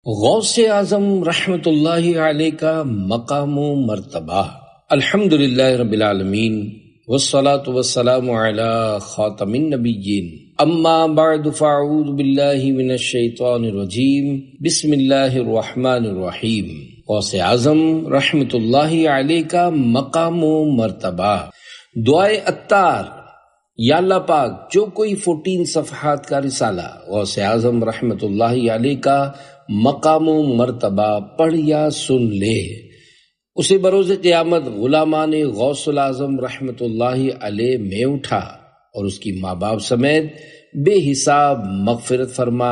غوث اعظم رحمت اللہ علیہ کا مقام و مرتبہ۔ الحمدللہ رب العالمین والصلاة والسلام علی خاتم النبیین، اما بعد فاعوذ باللہ من الشیطان الرجیم، بسم اللہ الرحمن الرحیم۔ غوث اعظم رحمت اللہ علیہ کا مقام و مرتبہ۔ دعائے عطار، یا اللہ پاک جو کوئی 14 صفحات کا رسالہ غوث اعظم رحمت اللہ علیہ کا مقام و مرتبہ پڑھ یا سن لے، اسے بروز قیامت غلامان غوث الاعظم رحمت اللہ علیہ میں اٹھا اور اس کی ماں باپ سمیت بے حساب مغفرت فرما،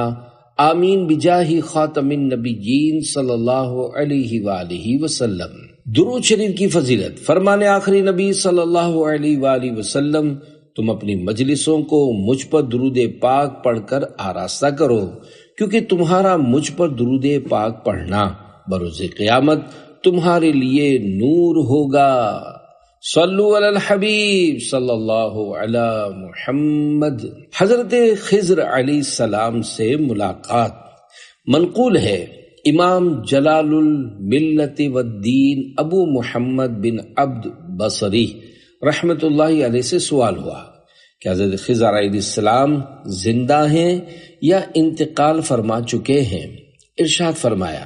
آمین بجاہ خاتم النبیین صلی اللہ علیہ وآلہ وسلم۔ درود شریف کی فضیلت۔ فرمان آخری نبی صلی اللہ علیہ وآلہ وسلم، تم اپنی مجلسوں کو مجھ پر درود پاک پڑھ کر آراستہ کرو، کیونکہ تمہارا مجھ پر درود پاک پڑھنا بروز قیامت تمہارے لیے نور ہوگا۔ صلو علی الحبیب صلی اللہ علی محمد۔ حضرت خضر علیہ السلام سے ملاقات۔ منقول ہے، امام جلال الملت والدین ابو محمد بن عبد بصری رحمت اللہ علیہ سے سوال ہوا کہ حضرت خضر علیہ السلام زندہ ہیں یا انتقال فرما چکے ہیں؟ ارشاد فرمایا،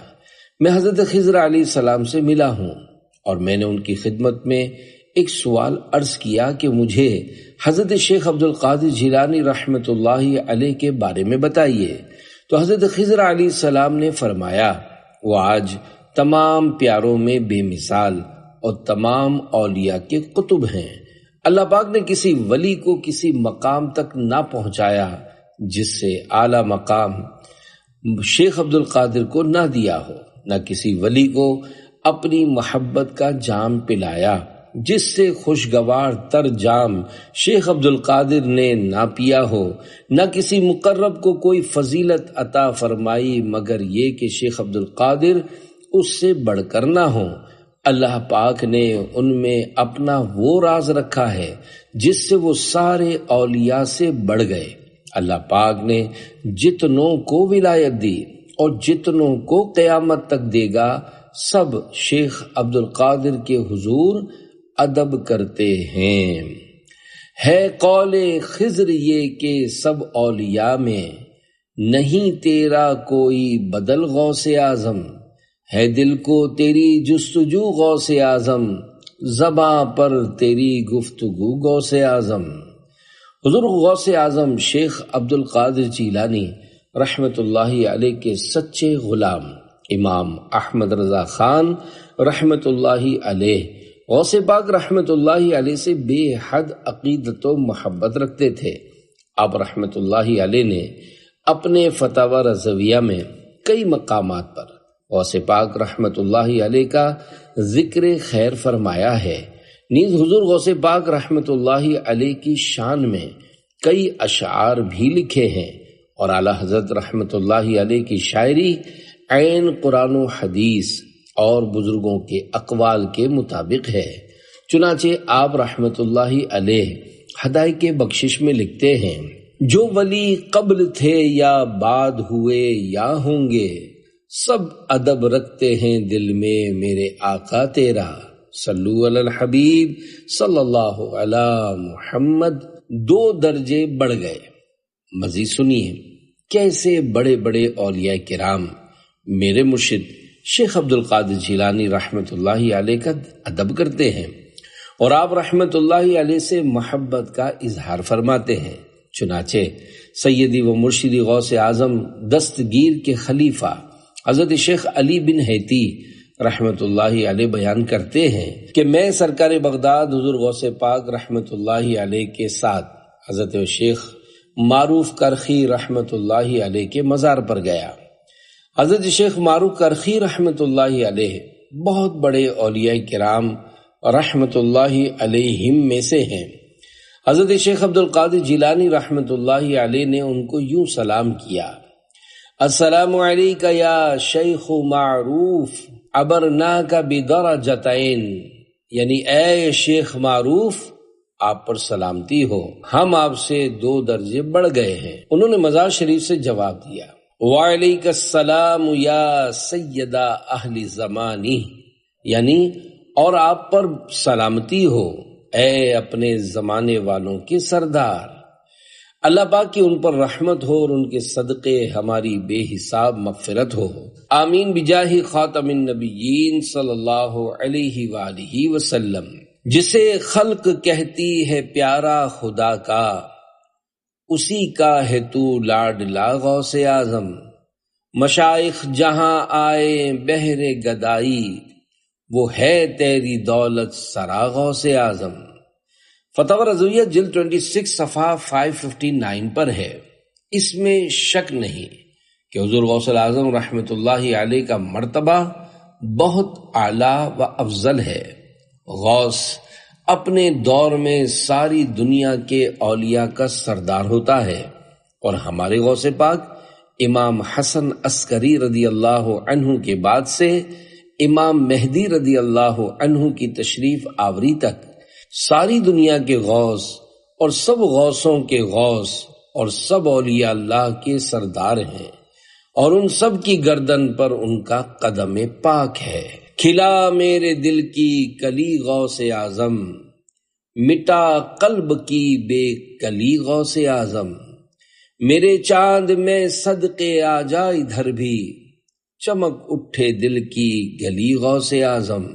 میں حضرت خضر علیہ السلام سے ملا ہوں اور میں نے ان کی خدمت میں ایک سوال عرض کیا کہ مجھے حضرت شیخ عبد القادر جیلانی رحمت اللہ علیہ کے بارے میں بتائیے۔ تو حضرت خضر علیہ السلام نے فرمایا، وہ آج تمام پیاروں میں بے مثال اور تمام اولیاء کے قطب ہیں۔ اللہ پاک نے کسی ولی کو کسی مقام تک نہ پہنچایا جس سے اعلیٰ مقام شیخ عبد القادر کو نہ دیا ہو، نہ کسی ولی کو اپنی محبت کا جام پلایا جس سے خوشگوار تر جام شیخ عبد القادر نے نہ پیا ہو، نہ کسی مقرب کو کوئی فضیلت عطا فرمائی مگر یہ کہ شیخ عبد القادر اس سے بڑھ کر نہ ہو۔ اللہ پاک نے ان میں اپنا وہ راز رکھا ہے جس سے وہ سارے اولیاء سے بڑھ گئے۔ اللہ پاک نے جتنوں کو ولایت دی اور جتنوں کو قیامت تک دے گا، سب شیخ عبد القادر کے حضور ادب کرتے ہیں۔ ہے قول خضر یہ کہ سب اولیاء میں نہیں تیرا کوئی بدل غوث اعظم، ہے دل کو تیری جستجو غوث اعظم، زباں پر تیری گفتگو غوث اعظم۔ حضور غوث اعظم شیخ عبد القادر جیلانی رحمت اللہ علیہ کے سچے غلام امام احمد رضا خان رحمت اللہ علیہ غوث پاک رحمت اللہ علیہ سے بے حد عقیدت و محبت رکھتے تھے۔ آپ رحمت اللہ علیہ نے اپنے فتاوی رضویہ میں کئی مقامات پر غوث پاک رحمت اللہ علیہ کا ذکر خیر فرمایا ہے۔ نیز حضور غوث پاک رحمت اللہ علیہ کی شان میں کئی اشعار بھی لکھے ہیں، اور اعلیٰ حضرت رحمت اللہ علیہ کی شاعری عین قرآن و حدیث اور بزرگوں کے اقوال کے مطابق ہے۔ چنانچہ آپ رحمت اللہ علیہ ہدایت بخشش میں لکھتے ہیں، جو ولی قبل تھے یا بعد ہوئے یا ہوں گے، سب ادب رکھتے ہیں دل میں میرے آقا تیرا۔ صلو علی الحبیب صلی اللہ علی محمد۔ 2 درجے بڑھ گئے۔ مزید سنیے کیسے بڑے بڑے اولیاء کرام میرے مرشد شیخ عبد القادر جیلانی رحمت اللہ علیہ کا ادب کرتے ہیں اور آپ رحمت اللہ علیہ سے محبت کا اظہار فرماتے ہیں۔ چنانچہ سیدی و مرشدی غوث اعظم دستگیر کے خلیفہ حضرت شیخ علی بن حیتی رحمت اللہ علیہ بیان کرتے ہیں کہ میں سرکار بغداد حضور غوث پاک رحمت اللہ علیہ کے ساتھ حضرت شیخ معروف کرخی رحمت اللہ علیہ کے مزار پر گیا۔ حضرت شیخ معروف کرخی رحمت اللہ علیہ بہت بڑے اولیاء کرام رحمت اللہ علیہم میں سے ہیں۔ حضرت شیخ عبد القادر جیلانی رحمت اللہ علیہ نے ان کو یوں سلام کیا، السلام علیکہ یا شیخ معروف عبرناک بدرجتین، یعنی اے شیخ معروف آپ پر سلامتی ہو، ہم آپ سے 2 درجے بڑھ گئے ہیں۔ انہوں نے مزار شریف سے جواب دیا، وعلیک السلام یا سیدہ اہل زمانی، یعنی اور آپ پر سلامتی ہو اے اپنے زمانے والوں کے سردار۔ اللہ پاک کی ان پر رحمت ہو اور ان کے صدقے ہماری بے حساب مغفرت ہو، آمین بجاہ خاتم النبیین صلی اللہ علیہ وآلہ وسلم۔ جسے خلق کہتی ہے پیارا خدا کا، اسی کا ہے تو لاڈلا غوث اعظم۔ مشائخ جہاں آئے بہر گدائی، وہ ہے تیری دولت سرا غوث اعظم۔ فتاوی رضویہ جلد 26 صفحہ 559 پر ہے۔ اس میں شک نہیں کہ حضور غوث اعظم رحمت اللہ علیہ کا مرتبہ بہت اعلیٰ و افضل ہے۔ غوث اپنے دور میں ساری دنیا کے اولیاء کا سردار ہوتا ہے، اور ہمارے غوث پاک امام حسن عسکری رضی اللہ عنہ کے بعد سے امام مہدی رضی اللہ عنہ کی تشریف آوری تک ساری دنیا کے غوث اور سب غوثوں کے غوث اور سب اولیاء اللہ کے سردار ہیں، اور ان سب کی گردن پر ان کا قدم پاک ہے۔ کھلا میرے دل کی کلی غوث اعظم، مٹا قلب کی بے کلی غوث اعظم۔ میرے چاند میں صدقے آ جا ادھر بھی، چمک اٹھے دل کی گلی غوث اعظم۔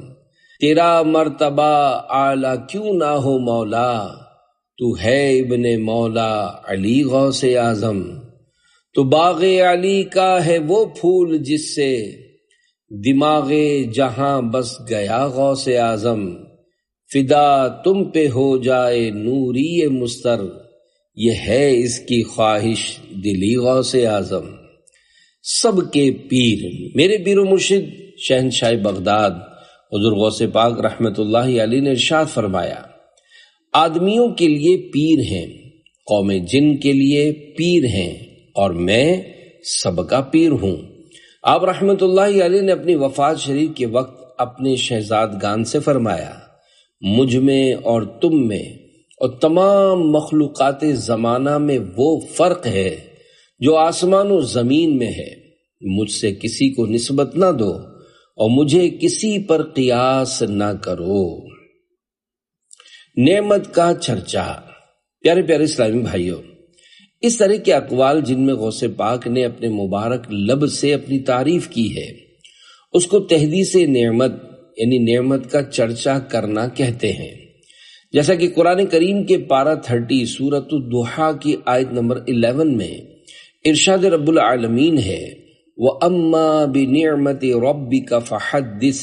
تیرا مرتبہ اعلیٰ کیوں نہ ہو مولا، تو ہے ابن مولا علی غوث اعظم۔ تو باغ علی کا ہے وہ پھول جس سے دماغ جہاں بس گیا غوث اعظم۔ فدا تم پہ ہو جائے نوری مستر، یہ ہے اس کی خواہش دلی غوث اعظم۔ سب کے پیر، میرے پیر و مرشد شہنشاہ بغداد حضور غوث پاک رحمت اللہ علیہ نے ارشاد فرمایا، آدمیوں کے لیے پیر ہیں، قوم جن کے لیے پیر ہیں، اور میں سب کا پیر ہوں۔ آپ رحمت اللہ علیہ نے اپنی وفات شریف کے وقت اپنے شہزادگان سے فرمایا، مجھ میں اور تم میں اور تمام مخلوقات زمانہ میں وہ فرق ہے جو آسمان و زمین میں ہے۔ مجھ سے کسی کو نسبت نہ دو اور مجھے کسی پر قیاس نہ کرو۔ نعمت کا چرچا۔ پیارے پیارے اسلامی بھائیوں، اس طرح کے اقوال جن میں غوث پاک نے اپنے مبارک لب سے اپنی تعریف کی ہے، اس کو تحدیث نعمت یعنی نعمت کا چرچا کرنا کہتے ہیں۔ جیسا کہ قرآن کریم کے پارہ 30 سورۃ الضحیٰ کی آیت نمبر 11 میں ارشاد رب العالمین ہے، وَأَمَّا بِنِعْمَةِ رَبِّكَ فَحَدِّثْ،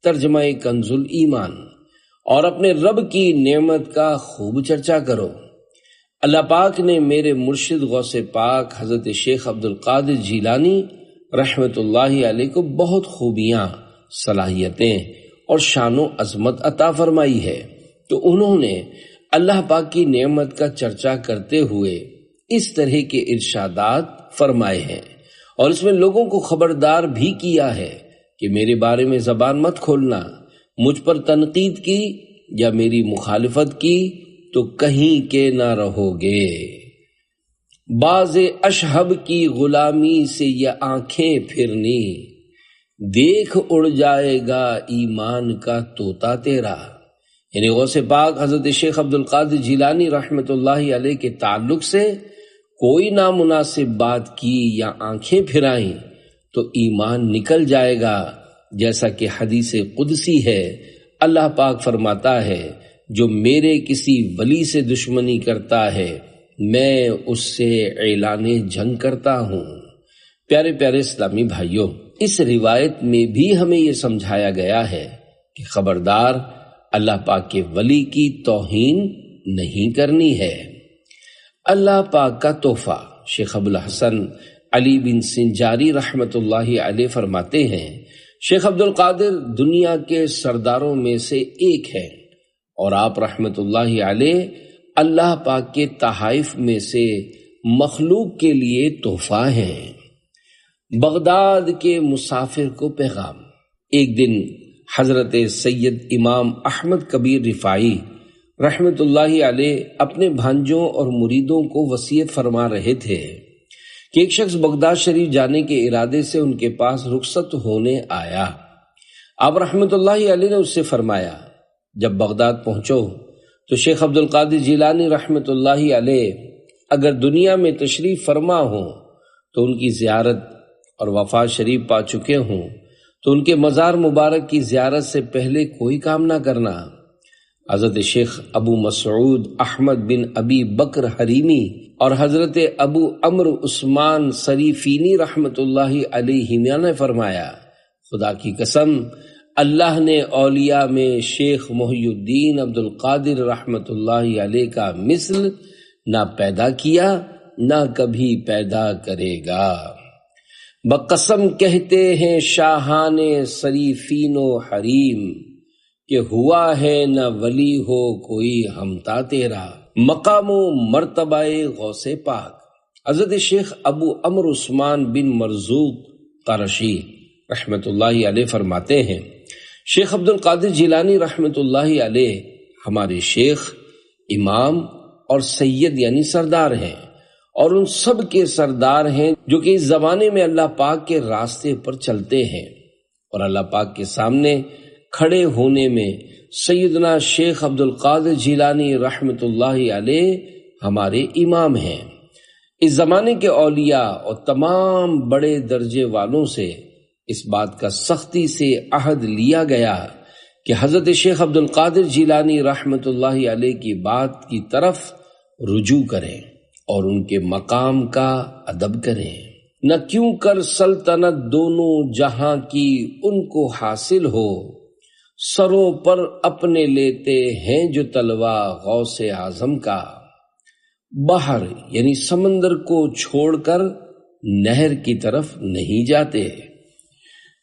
ترجمہ کنز ایمان، اور اپنے رب کی نعمت کا خوب چرچا کرو۔ اللہ پاک نے میرے مرشد غوث پاک حضرت شیخ عبد القادر جیلانی رحمت اللہ علیہ کو بہت خوبیاں، صلاحیتیں اور شان و عظمت عطا فرمائی ہے، تو انہوں نے اللہ پاک کی نعمت کا چرچا کرتے ہوئے اس طرح کے ارشادات فرمائے ہیں، اور اس میں لوگوں کو خبردار بھی کیا ہے کہ میرے بارے میں زبان مت کھولنا، مجھ پر تنقید کی یا میری مخالفت کی تو کہیں کے نہ رہو گے۔ باز اشہب کی غلامی سے یہ آنکھیں پھرنی، دیکھ اڑ جائے گا ایمان کا طوطا تیرا۔ یعنی غوث پاک حضرت شیخ عبد القادر جیلانی رحمت اللہ علیہ کے تعلق سے کوئی نامناسب بات کی یا آنکھیں پھرائیں تو ایمان نکل جائے گا، جیسا کہ حدیث قدسی ہے، اللہ پاک فرماتا ہے، جو میرے کسی ولی سے دشمنی کرتا ہے میں اس سے اعلان جنگ کرتا ہوں۔ پیارے پیارے اسلامی بھائیوں، اس روایت میں بھی ہمیں یہ سمجھایا گیا ہے کہ خبردار اللہ پاک کے ولی کی توہین نہیں کرنی ہے۔ اللہ پاک کا تحفہ شیخ ابو الحسن علی بن سنجاری رحمت اللہ علیہ فرماتے ہیں، شیخ عبد القادر دنیا کے سرداروں میں سے ایک ہے، اور آپ رحمت اللہ علیہ اللہ پاک کے تحائف میں سے مخلوق کے لیے تحفہ ہیں۔ بغداد کے مسافر کو پیغام۔ ایک دن حضرت سید امام احمد کبیر رفاعی رحمت اللہ علیہ اپنے بھانجوں اور مریدوں کو وصیت فرما رہے تھے کہ ایک شخص بغداد شریف جانے کے ارادے سے ان کے پاس رخصت ہونے آیا۔ آپ رحمت اللہ علیہ نے اس سے فرمایا جب بغداد پہنچو تو شیخ عبد القادر جیلانی رحمت اللہ علیہ اگر دنیا میں تشریف فرما ہوں تو ان کی زیارت اور وفات شریف پا چکے ہوں تو ان کے مزار مبارک کی زیارت سے پہلے کوئی کام نہ کرنا۔ حضرت شیخ ابو مسعود احمد بن ابی بکر حریمی اور حضرت ابو عمرو عثمان صریفینی رحمت اللہ علیہ نے فرمایا خدا کی قسم اللہ نے اولیاء میں شیخ محی الدین عبد القادر رحمت اللہ علیہ کا مثل نہ پیدا کیا نہ کبھی پیدا کرے گا۔ بقسم کہتے ہیں شاہان صریفین و حریم کہ ہوا ہے نہ ولی ہو کوئی ہمتا تیرا، مقام و مرتبہ غوث پاک۔ حضرت شیخ ابو عمرو عثمان بن مرزوق قرشی رحمت اللہ علیہ فرماتے ہیں شیخ عبد القادر جیلانی رحمت اللہ علیہ ہمارے شیخ، امام اور سید یعنی سردار ہیں، اور ان سب کے سردار ہیں جو کہ اس زمانے میں اللہ پاک کے راستے پر چلتے ہیں، اور اللہ پاک کے سامنے کھڑے ہونے میں سیدنا شیخ عبد القادر جیلانی رحمت اللہ علیہ ہمارے امام ہیں۔ اس زمانے کے اولیاء اور تمام بڑے درجے والوں سے اس بات کا سختی سے عہد لیا گیا کہ حضرت شیخ عبد القادر جیلانی رحمت اللہ علیہ کی بات کی طرف رجوع کریں اور ان کے مقام کا ادب کریں۔ نہ کیوں کر سلطنت دونوں جہاں کی ان کو حاصل ہو، سروں پر اپنے لیتے ہیں جو تلوا غوث اعظم کا، بحر یعنی سمندر کو چھوڑ کر نہر کی طرف نہیں جاتے۔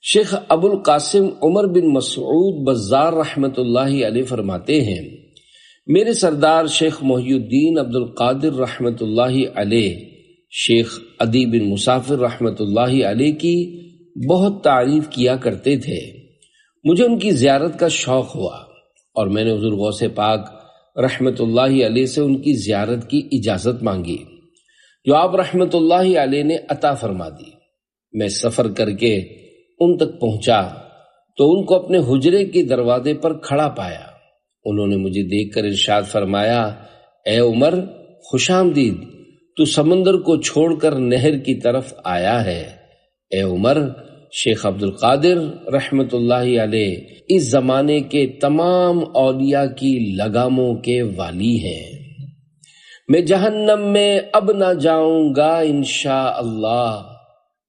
شیخ ابو القاسم عمر بن مسعود بزار رحمت اللہ علیہ فرماتے ہیں میرے سردار شیخ محی الدین عبد القادر رحمت اللہ علیہ شیخ عدی بن مسافر رحمت اللہ علیہ کی بہت تعریف کیا کرتے تھے۔ مجھے ان کی زیارت کا شوق ہوا اور میں نے حضور غوث پاک رحمت اللہ علیہ سے ان کی زیارت کی اجازت مانگی جو آپ رحمت اللہ علیہ نے عطا فرما دی۔ میں سفر کر کے ان تک پہنچا تو ان کو اپنے حجرے کے دروازے پر کھڑا پایا۔ انہوں نے مجھے دیکھ کر ارشاد فرمایا اے عمر خوش آمدید، تو سمندر کو چھوڑ کر نہر کی طرف آیا ہے۔ اے عمر شیخ عبد القادر رحمت اللہ علیہ اس زمانے کے تمام اولیاء کی لگاموں کے والی ہیں۔ میں جہنم میں اب نہ جاؤں گا انشاءاللہ،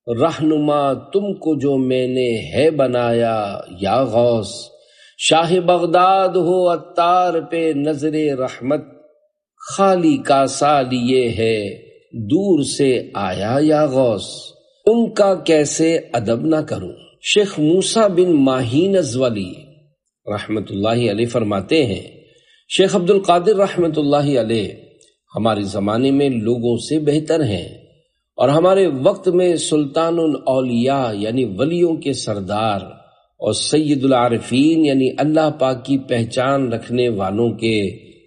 رہنما تم کو جو میں نے ہے بنایا یا غوث، شاہ بغداد ہو عطار پہ نظر رحمت، خالی کاسا لیے ہے دور سے آیا یا غوث، ان کا کیسے ادب نہ کروں۔ شیخ موسیٰ بن ماہین ازولی رحمت اللہ علیہ فرماتے ہیں شیخ عبد القادر رحمت اللہ علیہ ہمارے زمانے میں لوگوں سے بہتر ہیں، اور ہمارے وقت میں سلطان الاولیاء یعنی ولیوں کے سردار اور سید العارفین یعنی اللہ پاک کی پہچان رکھنے والوں کے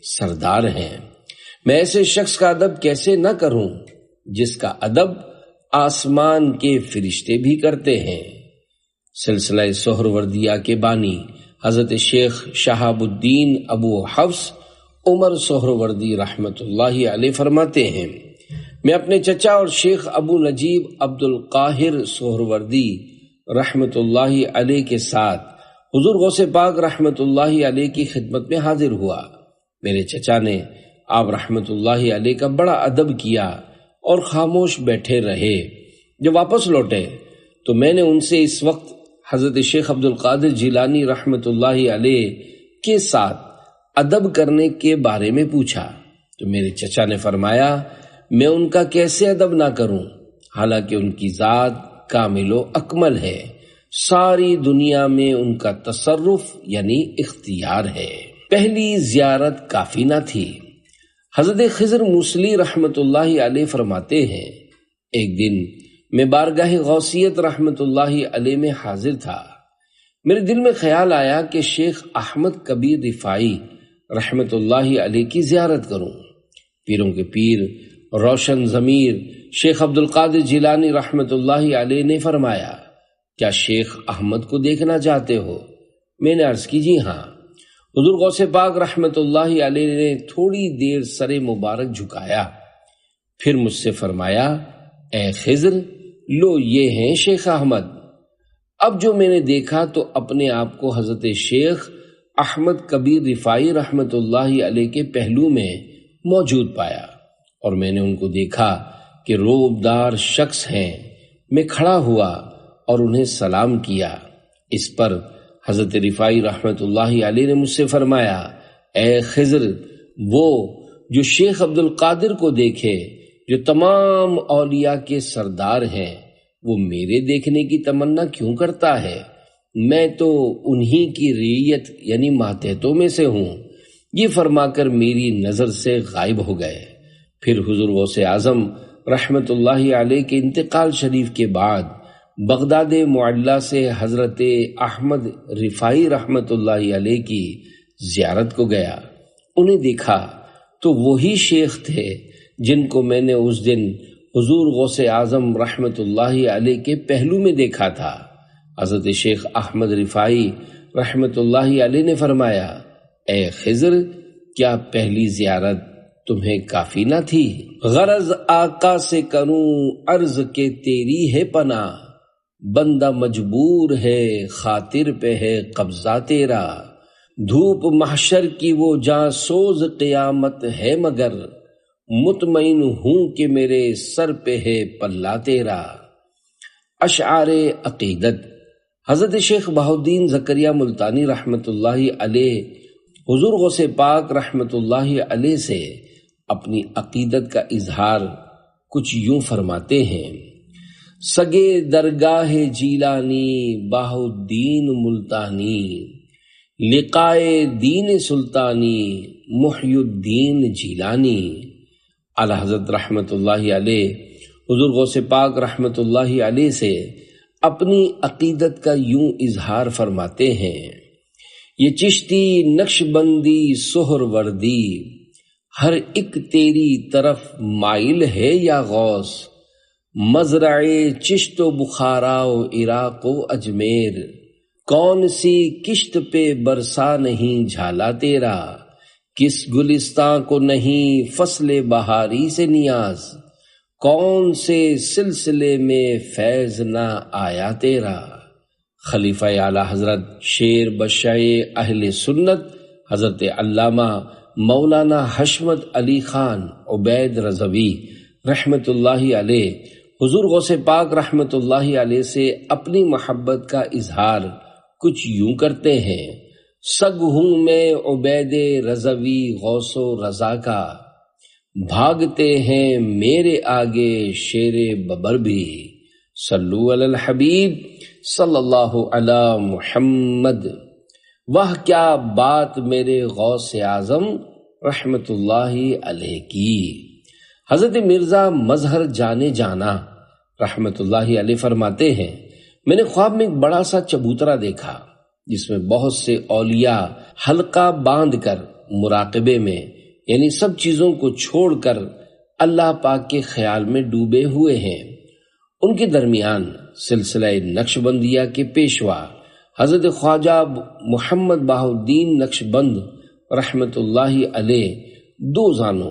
سردار ہیں۔ میں ایسے شخص کا ادب کیسے نہ کروں جس کا ادب آسمان کے فرشتے بھی کرتے ہیں۔ سلسلہ سہروردیہ کے بانی حضرت شیخ شہاب الدین ابو حفص عمر سہروردی رحمت اللہ علیہ فرماتے ہیں میں اپنے چچا اور شیخ ابو نجیب عبد القاہر سہروردی رحمت اللہ علیہ کے ساتھ حضور غوث پاک رحمت اللہ علیہ کی خدمت میں حاضر ہوا۔ میرے چچا نے آپ رحمت اللہ علیہ کا بڑا ادب کیا اور خاموش بیٹھے رہے۔ جب واپس لوٹے تو میں نے ان سے اس وقت حضرت شیخ عبد القادر جیلانی رحمت اللہ علیہ کے ساتھ ادب کرنے کے بارے میں پوچھا تو میرے چچا نے فرمایا میں ان کا کیسے ادب نہ کروں، حالانکہ ان کی ذات کامل و اکمل ہے، ساری دنیا میں ان کا تصرف یعنی اختیار ہے۔ پہلی زیارت کافی نہ تھی۔ حضرت خضر موصلی رحمت اللہ علیہ فرماتے ہیں ایک دن میں بارگاہ غوثیت رحمت اللہ علیہ میں حاضر تھا۔ میرے دل میں خیال آیا کہ شیخ احمد کبیر رفاعی رحمت اللہ علیہ کی زیارت کروں۔ پیروں کے پیر روشن ضمیر شیخ عبد القادر جیلانی رحمۃ اللہ علیہ نے فرمایا کیا شیخ احمد کو دیکھنا چاہتے ہو؟ میں نے عرض کی جی ہاں۔ حضور غوث پاک رحمۃ اللہ علیہ نے تھوڑی دیر سر مبارک جھکایا، پھر مجھ سے فرمایا اے خضر، لو یہ ہیں شیخ احمد۔ اب جو میں نے دیکھا تو اپنے آپ کو حضرت شیخ احمد کبیر رفاعی رحمۃ اللہ علیہ کے پہلو میں موجود پایا، اور میں نے ان کو دیکھا کہ روبدار شخص ہیں۔ میں کھڑا ہوا اور انہیں سلام کیا۔ اس پر حضرت رفاعی رحمۃ اللہ علیہ نے مجھ سے فرمایا اے خضر، وہ جو شیخ عبد القادر کو دیکھے جو تمام اولیاء کے سردار ہیں، وہ میرے دیکھنے کی تمنا کیوں کرتا ہے؟ میں تو انہی کی رعیت یعنی ماتحتوں میں سے ہوں۔ یہ فرما کر میری نظر سے غائب ہو گئے۔ پھر حضور غوث اعظم رحمۃ اللہ علیہ کے انتقال شریف کے بعد بغداد معلی سے حضرت احمد رفاعی رحمۃ اللہ علیہ کی زیارت کو گیا۔ انہیں دیکھا تو وہی شیخ تھے جن کو میں نے اس دن حضور غوث اعظم رحمۃ اللہ علیہ کے پہلو میں دیکھا تھا۔ حضرت شیخ احمد رفاعی رحمۃ اللہ علیہ نے فرمایا اے خضر، کیا پہلی زیارت تمہیں کافی نہ تھی؟ غرض آقا سے کروں عرض کے تیری ہے پناہ، بندہ مجبور ہے خاطر پہ ہے قبضہ تیرا، دھوپ محشر کی وہ جاں سوز قیامت ہے مگر، مطمئن ہوں کہ میرے سر پہ ہے پلہ تیرا۔ اشعار عقیدت۔ حضرت شیخ بہاؤالدین زکریا ملتانی رحمۃ اللہ علیہ حضور غوث پاک رحمۃ اللہ علیہ سے اپنی عقیدت کا اظہار کچھ یوں فرماتے ہیں: سگے درگاہ جیلانی بہاؤالدین ملتانی، لقائے دین سلطانی محی الدین جیلانی۔ اعلی حضرت رحمۃ اللہ علیہ حضور غوث پاک رحمۃ اللہ علیہ سے اپنی عقیدت کا یوں اظہار فرماتے ہیں: یہ چشتی نقش بندی سہر وردی، ہر ایک تیری طرف مائل ہے یا غوث، مزرع چشت و بخارا و عراق و اجمیر، کون سی کشت پہ برسا نہیں جھالا تیرا، کس گلستان کو نہیں فصل بہاری سے نیاز، کون سے سلسلے میں فیض نہ آیا تیرا۔ خلیفہ اعلی حضرت شیر بشائے اہل سنت حضرت علامہ مولانا حشمت علی خان عبید رضوی رحمت اللہ علیہ حضور غوث پاک رحمت اللہ علیہ سے اپنی محبت کا اظہار کچھ یوں کرتے ہیں: سگ ہوں میں عبید رضوی غوث و رضا کا، بھاگتے ہیں میرے آگے شیر ببر بھی، صلو علی الحبیب صلی اللہ علی محمد۔ وہ کیا بات میرے غوث اعظم رحمت اللہ علیہ کی۔ حضرت مرزا مظہر جانے جانا رحمت اللہ علیہ فرماتے ہیں: میں نے خواب میں ایک بڑا سا چبوترا دیکھا جس میں بہت سے اولیاء حلقہ باندھ کر مراقبے میں یعنی سب چیزوں کو چھوڑ کر اللہ پاک کے خیال میں ڈوبے ہوئے ہیں۔ ان کے درمیان سلسلہ نقش بندیہ کے پیشوا حضرت خواجہ محمد بہاؤالدین نقش بند رحمت اللہ علیہ دو زانوں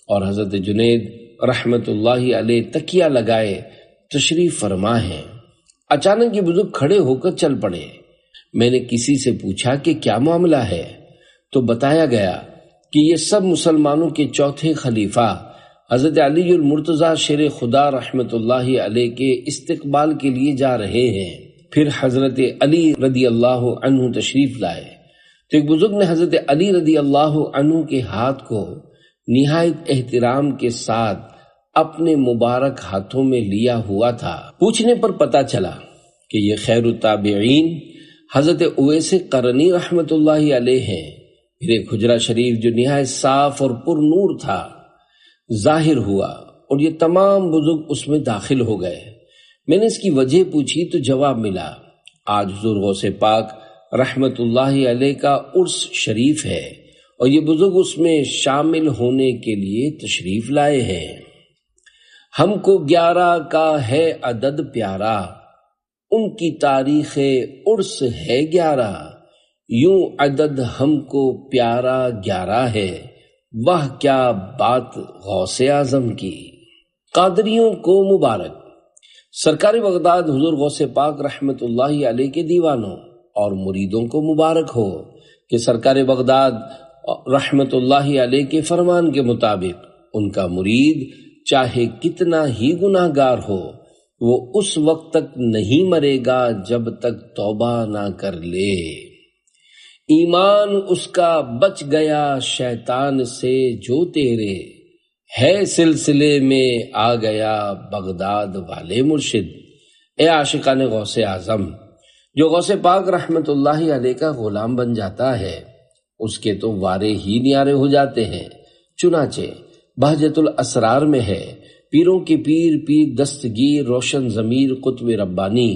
اور حضرت جنید رحمت اللہ علیہ تکیہ لگائے تشریف فرما ہیں۔ اچانک یہ بزرگ کھڑے ہو کر چل پڑے۔ میں نے کسی سے پوچھا کہ کیا معاملہ ہے، تو بتایا گیا کہ یہ سب مسلمانوں کے چوتھے خلیفہ حضرت علی المرتضیٰ شیر خدا رحمت اللہ علیہ کے استقبال کے لیے جا رہے ہیں۔ پھر حضرت علی رضی اللہ عنہ تشریف لائے تو ایک بزرگ نے حضرت علی رضی اللہ عنہ کے ہاتھ کو نہایت احترام کے ساتھ اپنے مبارک ہاتھوں میں لیا ہوا تھا۔ پوچھنے پر پتہ چلا کہ یہ خیر التابعین حضرت اویس قرنی رحمت اللہ علیہ ہیں۔ پھر ایک حجرہ شریف جو نہایت صاف اور پر نور تھا ظاہر ہوا اور یہ تمام بزرگ اس میں داخل ہو گئے۔ میں نے اس کی وجہ پوچھی تو جواب ملا، آج حضور غوث پاک رحمت اللہ علیہ کا عرس شریف ہے اور یہ بزرگ اس میں شامل ہونے کے لیے تشریف لائے ہیں۔ ہم کو 11 کا ہے عدد پیارا، ان کی تاریخ عرس ہے 11، یوں عدد ہم کو پیارا 11 ہے، وہ کیا بات غوث اعظم کی۔ قادریوں کو مبارک۔ سرکار بغداد حضور غوث پاک رحمت اللہ علیہ کے دیوانوں اور مریدوں کو مبارک ہو کہ سرکار بغداد رحمت اللہ علیہ کے فرمان کے مطابق ان کا مرید چاہے کتنا ہی گناہ گار ہو، وہ اس وقت تک نہیں مرے گا جب تک توبہ نہ کر لے۔ ایمان اس کا بچ گیا شیطان سے جو تیرے، ہے سلسلے میں آ گیا بغداد والے مرشد۔ اے عاشقان غوث اعظم، جو غوث پاک رحمت اللہ علیہ کا غلام بن جاتا ہے اس کے تو وارے ہی نیارے ہو جاتے ہیں۔ چنانچہ بہجت الاسرار میں ہے، پیروں کے پیر پیر دستگیر روشن ضمیر قطب ربانی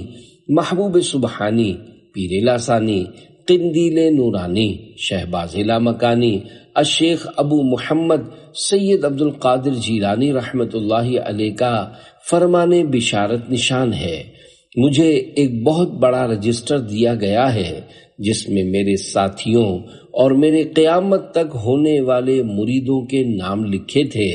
محبوب سبحانی پیر لاسانی قندیل نورانی شہباز لامکانی الشیخ ابو محمد سید عبد القادر جیلانی رحمت اللہ علیہ کا فرمان بشارت نشان ہے۔ مجھے ایک بہت بڑا رجسٹر دیا گیا ہے جس میں میرے ساتھیوں اور میرے قیامت تک ہونے والے مریدوں کے نام لکھے تھے،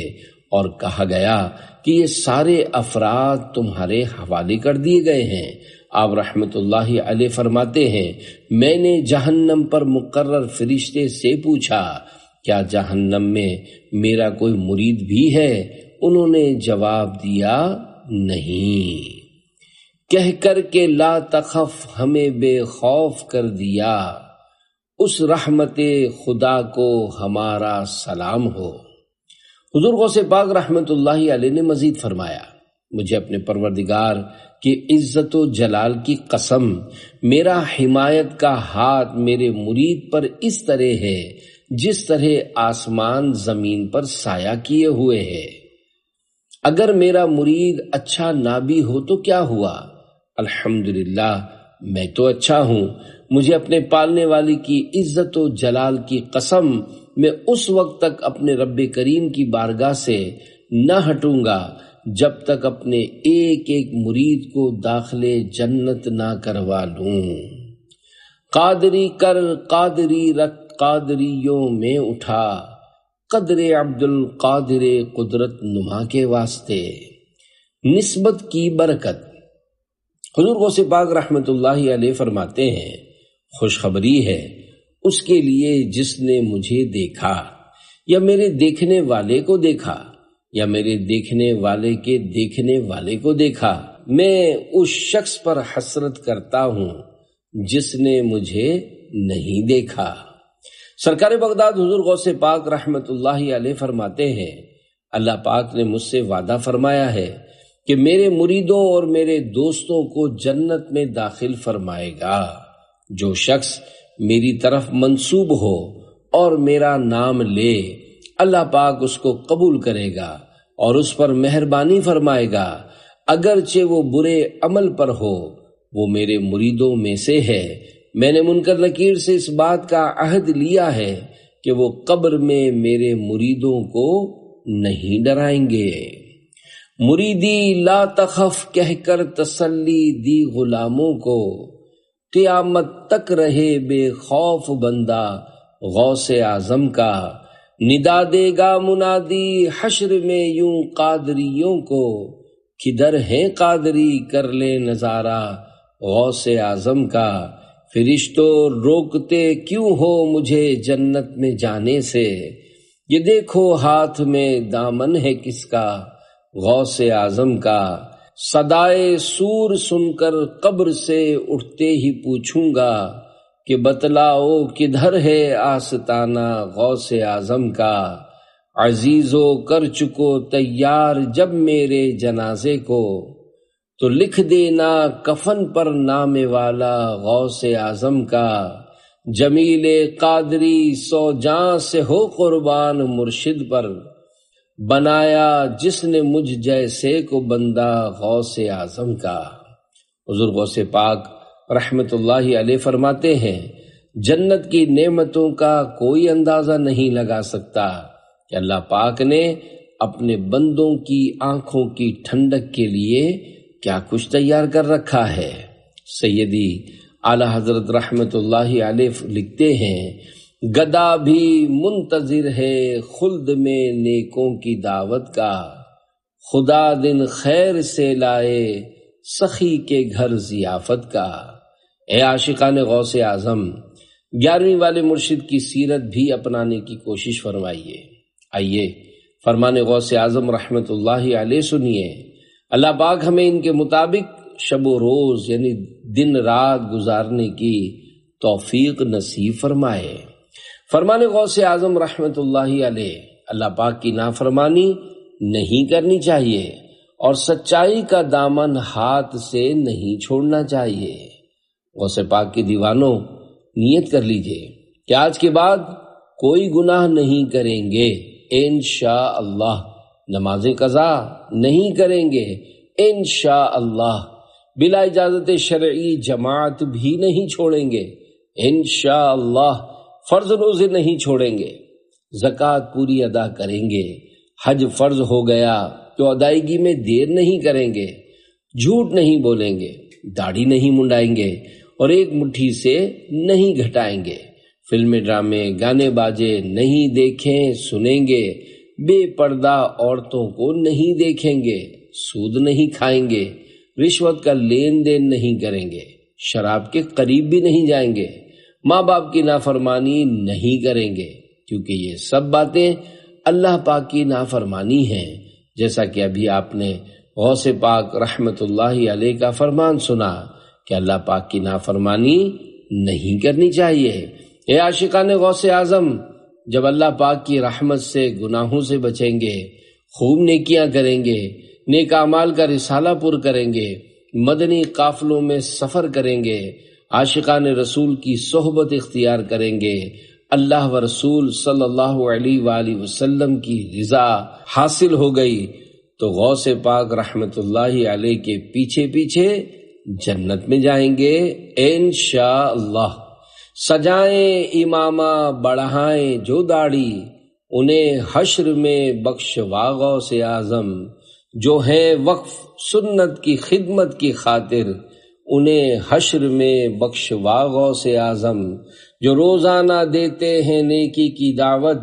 اور کہا گیا کہ یہ سارے افراد تمہارے حوالے کر دیے گئے ہیں۔ آپ رحمت اللہ علیہ فرماتے ہیں، میں نے جہنم پر مقرر فرشتے سے پوچھا، کیا جہنم میں میرا کوئی مرید بھی ہے؟ انہوں نے جواب دیا، نہیں۔ کہہ کر کے لا تخف ہمیں بے خوف کر دیا، اس رحمت خدا کو ہمارا سلام ہو۔ حضور غوث پاک رحمت اللہ علیہ نے مزید فرمایا، مجھے اپنے پروردگار کی عزت و جلال کی قسم، میرا حمایت کا ہاتھ میرے مرید پر اس طرح ہے جس طرح آسمان زمین پر سایہ کیے ہوئے ہے۔ اگر میرا مرید اچھا نہ بھی ہو تو کیا ہوا، الحمدللہ میں تو اچھا ہوں۔ مجھے اپنے پالنے والی کی عزت و جلال کی قسم، میں اس وقت تک اپنے رب کریم کی بارگاہ سے نہ ہٹوں گا جب تک اپنے ایک ایک مرید کو داخل جنت نہ کروا لوں۔ قادری کر قادری رکھ قادریوں میں اٹھا، قدر عبد القادر قدرت نما کے واسطے۔ نسبت کی برکت۔ حضور غوث پاک رحمت اللہ علیہ فرماتے ہیں، خوشخبری ہے اس کے لیے جس نے مجھے دیکھا یا میرے دیکھنے والے کو دیکھا یا میرے دیکھنے والے کے دیکھنے والے کو دیکھا۔ میں اس شخص پر حسرت کرتا ہوں جس نے مجھے نہیں دیکھا۔ سرکار بغداد حضور غوث پاک رحمت اللہ علیہ فرماتے ہیں، اللہ پاک نے مجھ سے وعدہ فرمایا ہے کہ میرے مریدوں اور میرے دوستوں کو جنت میں داخل فرمائے گا۔ جو شخص میری طرف منسوب ہو اور میرا نام لے، اللہ پاک اس کو قبول کرے گا اور اس پر مہربانی فرمائے گا، اگرچہ وہ برے عمل پر ہو، وہ میرے مریدوں میں سے ہے۔ میں نے منکر نکیر سے اس بات کا عہد لیا ہے کہ وہ قبر میں میرے مریدوں کو نہیں ڈرائیں گے۔ مریدی لا تخف کہہ کر تسلی دی غلاموں کو، قیامت تک رہے بے خوف بندہ غوث اعظم کا۔ ندا دے گا منادی حشر میں یوں قادریوں کو، کدھر ہیں قادری کر لے نظارہ غوث اعظم کا۔ فرشتوں روکتے کیوں ہو مجھے جنت میں جانے سے، یہ دیکھو ہاتھ میں دامن ہے کس کا، غوث اعظم کا۔ صدائے سور سن کر قبر سے اٹھتے ہی پوچھوں گا کہ بتلاؤ کدھر ہے آستانہ غوث اعظم کا۔ عزیزو کر چکو تیار جب میرے جنازے کو، تو لکھ دینا کفن پر نام والا غوث اعظم کا۔ جمیل قادری سو جاں سے ہو قربان مرشد پر، بنایا جس نے مجھ جیسے کو بندہ غوث اعظم کا۔ حضور غوث پاک رحمت اللہ علیہ فرماتے ہیں، جنت کی نعمتوں کا کوئی اندازہ نہیں لگا سکتا کہ اللہ پاک نے اپنے بندوں کی آنکھوں کی ٹھنڈک کے لیے کیا کچھ تیار کر رکھا ہے۔ سیدی اعلی حضرت رحمت اللہ علیہ لکھتے ہیں، گدا بھی منتظر ہے خلد میں نیکوں کی دعوت کا، خدا دن خیر سے لائے سخی کے گھر ضیافت کا۔ اے عاشقان غوث اعظم، 11ویں والے مرشد کی سیرت بھی اپنانے کی کوشش فرمائیے۔ آئیے فرمان غوث اعظم رحمت اللہ علیہ سنیے۔ اللہ پاک ہمیں ان کے مطابق شب و روز یعنی دن رات گزارنے کی توفیق نصیب فرمائے۔ فرمان غوث اعظم رحمت اللہ علیہ، اللہ پاک کی نافرمانی نہیں کرنی چاہیے اور سچائی کا دامن ہاتھ سے نہیں چھوڑنا چاہیے۔ غوث پاک کے دیوانوں، نیت کر لیجئے کہ آج کے بعد کوئی گناہ نہیں کریں گے انشاءاللہ، نمازیں قضا نہیں کریں گے انشاءاللہ، بلا اجازت شرعی جماعت بھی نہیں چھوڑیں گے انشاءاللہ، فرض روزے نہیں چھوڑیں گے، زکوٰۃ پوری ادا کریں گے، حج فرض ہو گیا تو ادائیگی میں دیر نہیں کریں گے، جھوٹ نہیں بولیں گے، داڑھی نہیں منڈائیں گے اور ایک مٹھی سے نہیں گھٹائیں گے، فلمیں ڈرامے گانے باجے نہیں دیکھیں سنیں گے، بے پردہ عورتوں کو نہیں دیکھیں گے، سود نہیں کھائیں گے، رشوت کا لین دین نہیں کریں گے، شراب کے قریب بھی نہیں جائیں گے، ماں باپ کی نافرمانی نہیں کریں گے، کیونکہ یہ سب باتیں اللہ پاک کی نافرمانی ہیں، جیسا کہ ابھی آپ نے غوث پاک رحمت اللہ علیہ کا فرمان سنا کہ اللہ پاک کی نافرمانی نہیں کرنی چاہیے۔ اے عاشقان غوث اعظم، جب اللہ پاک کی رحمت سے گناہوں سے بچیں گے، خوب نیکیاں کریں گے، نیک اعمال کا رسالہ پر کریں گے، مدنی قافلوں میں سفر کریں گے، عاشقان رسول کی صحبت اختیار کریں گے، اللہ و رسول صلی اللہ علیہ وآلہ وسلم کی رضا حاصل ہو گئی تو غوث پاک رحمت اللہ علیہ کے پیچھے پیچھے جنت میں جائیں گے انشاءاللہ۔ سجائیں امامہ بڑھائیں جو داڑھی، انہیں حشر میں بخشوا غوث اعظم، جو ہیں وقف سنت کی خدمت کی خاطر، انہیں حشر میں بخشوا غوث اعظم، جو روزانہ دیتے ہیں نیکی کی دعوت،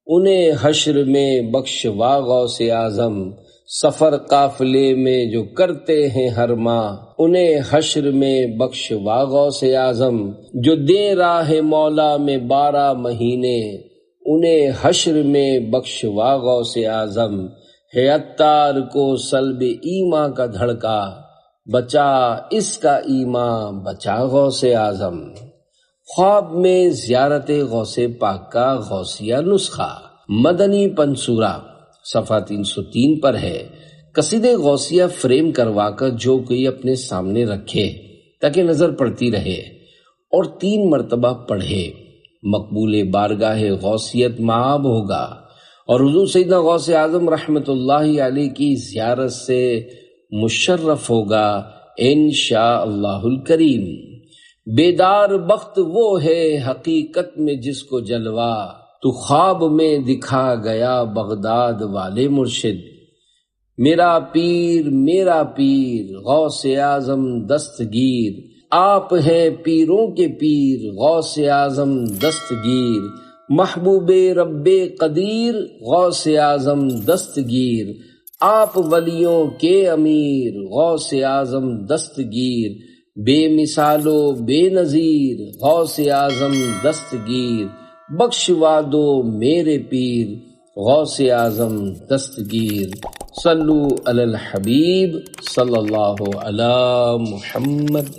انہیں حشر میں بخشوا غوث اعظم، سفر قافلے میں جو کرتے ہیں ہر ماہ، انہیں حشر میں بخشوا غوث اعظم، جو دے راہ مولا میں 12 مہینے، انہیں حشر میں بخشوا غوث اعظم، ہے عطار کو سلب ایمان کا دھڑکا، بچا اس کا ایمان بچا غوث اعظم۔ خواب میں زیارت غوث پاک کا غوثیہ نسخہ، مدنی پنصورہ صفحہ 303 پر ہے۔ قصیدہ غوثیہ فریم کروا کر جو کوئی اپنے سامنے رکھے تاکہ نظر پڑتی رہے اور 3 مرتبہ پڑھے، مقبول بارگاہ غوثیت معاب ہوگا اور حضور سیدنا غوث اعظم رحمت اللہ علیہ کی زیارت سے مشرف ہوگا انشاءاللہ الکریم۔ بیدار بخت وہ ہے حقیقت میں جس کو جلوہ، تو خواب میں دکھا گیا بغداد والے مرشد، میرا پیر غوث اعظم دستگیر، آپ ہیں پیروں کے پیر غوث اعظم دستگیر، محبوب رب قدیر غوث اعظم دستگیر، آپ ولیوں کے امیر غوث اعظم دستگیر، بے مثال و بے نظیر غوث اعظم دستگیر، بخشوا دو میرے پیر غوث اعظم دستگیر۔ صلو علی الحبیب صلی اللہ علی محمد۔